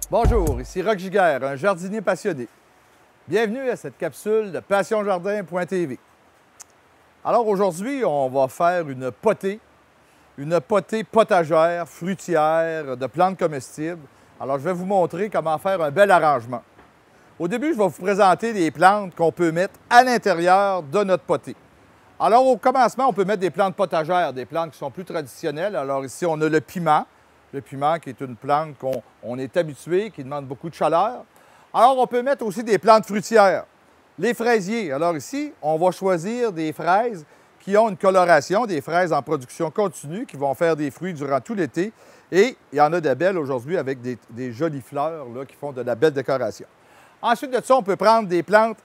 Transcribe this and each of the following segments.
Bonjour, ici Roch Giguère, un jardinier passionné. Bienvenue à cette capsule de passionjardin.tv. Alors aujourd'hui, on va faire une potée potagère, fruitière, de plantes comestibles. Alors je vais vous montrer comment faire un bel arrangement. Au début, je vais vous présenter des plantes qu'on peut mettre à l'intérieur de notre potée. Alors au commencement, on peut mettre des plantes potagères, des plantes qui sont plus traditionnelles. Alors ici, on a le piment qui est une plante qu'on est habitué, qui demande beaucoup de chaleur. Alors on peut mettre aussi des plantes fruitières, les fraisiers. Alors ici, on va choisir des fraises qui ont une coloration, des fraises en production continue, qui vont faire des fruits durant tout l'été. Et il y en a de belles aujourd'hui avec des jolies fleurs là, qui font de la belle décoration. Ensuite de ça, on peut prendre des plantes,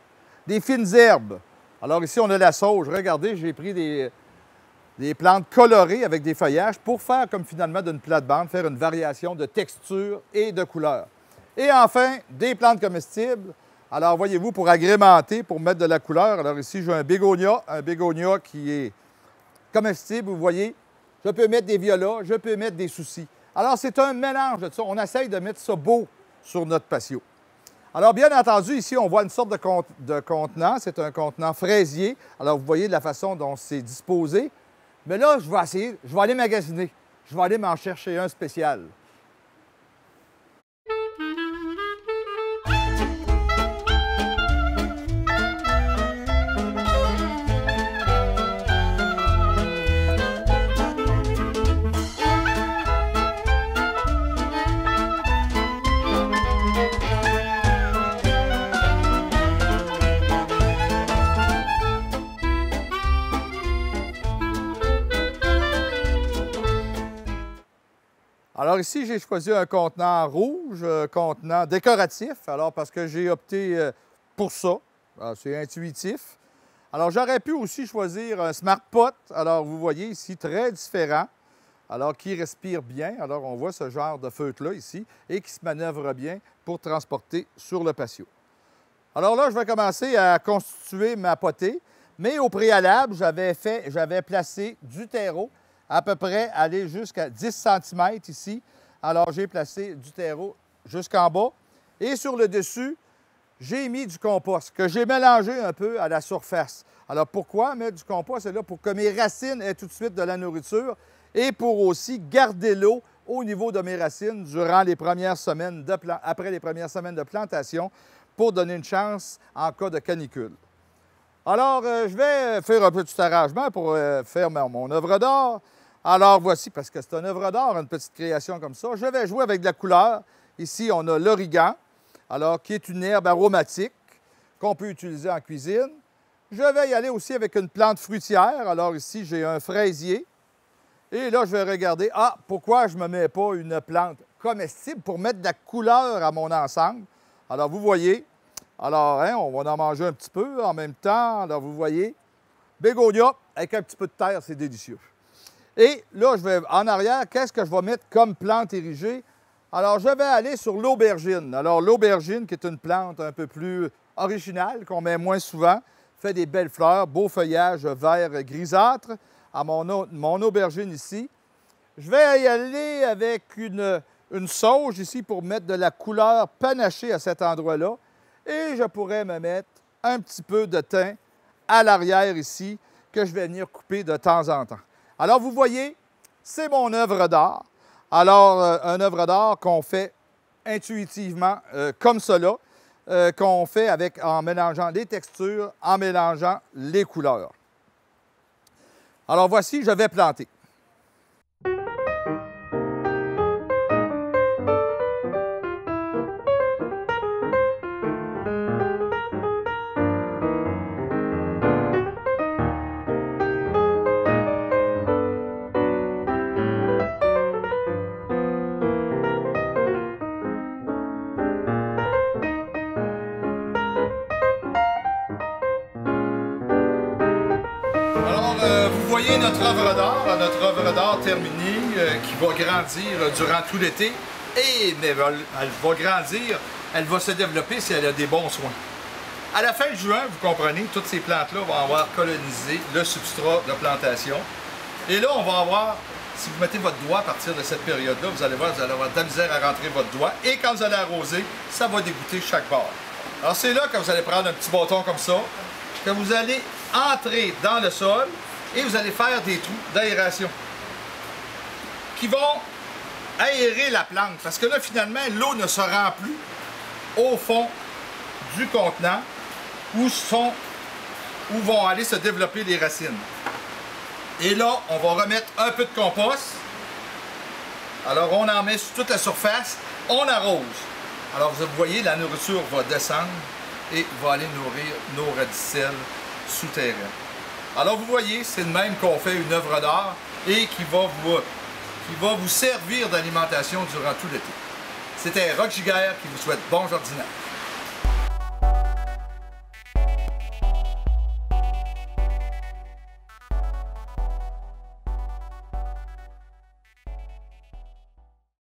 des fines herbes. Alors ici, on a la sauge. Regardez, j'ai pris des plantes colorées avec des feuillages pour faire comme finalement d'une plate-bande, faire une variation de texture et de couleur. Et enfin, des plantes comestibles. Alors, voyez-vous, pour agrémenter, pour mettre de la couleur. Alors ici, j'ai un bégonia qui est comestible. Vous voyez, je peux mettre des violas, je peux mettre des soucis. Alors, c'est un mélange de ça. On essaye de mettre ça beau sur notre patio. Alors, bien entendu, ici, on voit une sorte de contenant. C'est un contenant fraisier. Alors, vous voyez de la façon dont c'est disposé. Mais là, je vais aller magasiner. Je vais aller m'en chercher un spécial. Alors ici, j'ai choisi un contenant rouge, un contenant décoratif, alors parce que j'ai opté pour ça. C'est intuitif. Alors j'aurais pu aussi choisir un Smart Pot. Alors vous voyez ici, très différent, alors qui respire bien. Alors on voit ce genre de feutre-là ici et qui se manœuvre bien pour transporter sur le patio. Alors là, je vais commencer à constituer ma potée, mais au préalable, j'avais placé du terreau à peu près aller jusqu'à 10 cm ici. Alors, j'ai placé du terreau jusqu'en bas. Et sur le dessus, j'ai mis du compost que j'ai mélangé un peu à la surface. Alors, pourquoi mettre du compost? C'est là pour que mes racines aient tout de suite de la nourriture et pour aussi garder l'eau au niveau de mes racines durant les premières semaines après les premières semaines de plantation pour donner une chance en cas de canicule. Alors, je vais faire un petit arrangement pour faire mon œuvre d'art. Alors, voici, parce que c'est une œuvre d'art, une petite création comme ça. Je vais jouer avec de la couleur. Ici, on a l'origan, alors qui est une herbe aromatique qu'on peut utiliser en cuisine. Je vais y aller aussi avec une plante fruitière. Alors ici, j'ai un fraisier. Et là, je vais regarder, pourquoi je ne me mets pas une plante comestible pour mettre de la couleur à mon ensemble. Alors, vous voyez, alors, on va en manger un petit peu en même temps. Alors, vous voyez, bégonia avec un petit peu de terre, c'est délicieux. Et là, je vais en arrière, qu'est-ce que je vais mettre comme plante érigée? Alors, je vais aller sur l'aubergine. Alors, l'aubergine, qui est une plante un peu plus originale, qu'on met moins souvent, fait des belles fleurs, beau feuillage vert grisâtre à mon aubergine ici. Je vais y aller avec une sauge ici pour mettre de la couleur panachée à cet endroit-là. Et je pourrais me mettre un petit peu de thym à l'arrière ici, que je vais venir couper de temps en temps. Alors, vous voyez, c'est mon œuvre d'art. Alors, une œuvre d'art qu'on fait intuitivement comme cela, qu'on fait en mélangeant les textures, en mélangeant les couleurs. Alors, voici, je vais planter. Vous voyez notre œuvre d'art terminée qui va grandir durant tout l'été. Mais elle va grandir, elle va se développer si elle a des bons soins. À la fin de juin, vous comprenez, toutes ces plantes-là vont avoir colonisé le substrat de plantation. Et là, on va avoir si vous mettez votre doigt à partir de cette période-là, vous allez voir, vous allez avoir de la misère à rentrer votre doigt. Et quand vous allez arroser, ça va dégoûter chaque bord. Alors c'est là que vous allez prendre un petit bâton comme ça, que vous allez entrer dans le sol et vous allez faire des trous d'aération qui vont aérer la plante. Parce que là, finalement, l'eau ne se rend plus au fond du contenant où vont aller se développer les racines. Et là, on va remettre un peu de compost. Alors, on en met sur toute la surface, on arrose. Alors, vous voyez, la nourriture va descendre et va aller nourrir nos radicelles souterraines. Alors, vous voyez, c'est le même qu'on fait une œuvre d'art et qui va vous servir d'alimentation durant tout l'été. C'était Roch Giguère qui vous souhaite bon jardinage.